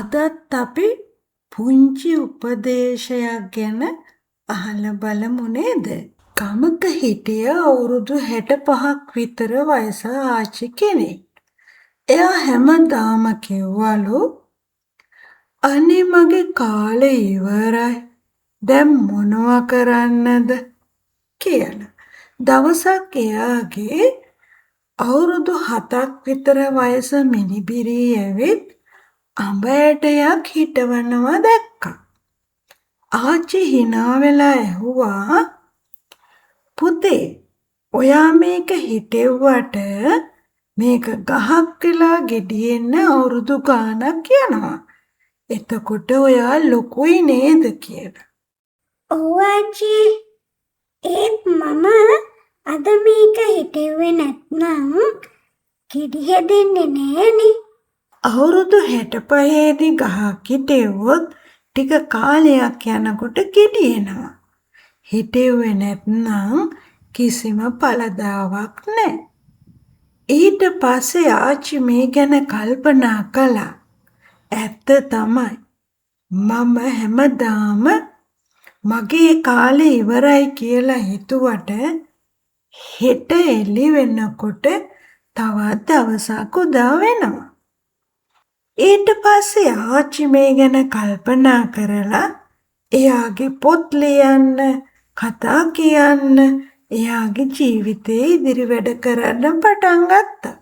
අදත් අපි පුංචි උපදේශයක් ගැන අහලා බලමු නේද? ගමක හිටිය අවුරුදු 65ක් විතර වයස ආච්චි කෙනෙක්. එයා හැමදාම කිව්වලු අනේ මගේ කාලේ ඉවරයි. දැන් මොනවා කරන්නද කියලා. දවසක් එයාගේ අවුරුදු 7ක් විතර වයස මිනිබිරී ඇවිත් අඹ ඇටයක් හිටවනවා දැක්කා. ආච්චි hina වෙලා ඇහුවා පුතේ ඔයා මේක හිටෙව්වට මේක ගහක් වෙලා ගෙඩියෙන්න අවුරුදු ගාණක් යනවා. එතකොට ඔයා ලොකුයි නේද කියලා. ඔව් ආච්චි. ඒත් මම අද මේක හිටෙව්වේ නැත්නම් ගෙඩි හැදෙන්නේ නෑනේ. අවුරුදු 65ේදී ගහක් හිටෙව්වොත් ටික කාලයක් යනකොට ගෙඩි එනවා. හිටෙව්වේ නැත්නම් කිසිම පළදාවක් නැහැ. ඊට පස්සේ ආච්චි මේ ගැන කල්පනා කළා. ඇත්ත තමයි. මම හැමදාම මගේ කාලේ ඉවරයි කියලා හිතුවට හෙට එළි වෙනකොට තවත් දවසක් උදා වෙනවා. ඊට පස්සේ ආච්චි මේ ගැන කල්පනා කරලා එයාගේ පොත් ලියන්න, කතා කියන්න, එයාගේ ජීවිතේ ඉදිරි වැඩ කරන්න පටන් ගත්තා.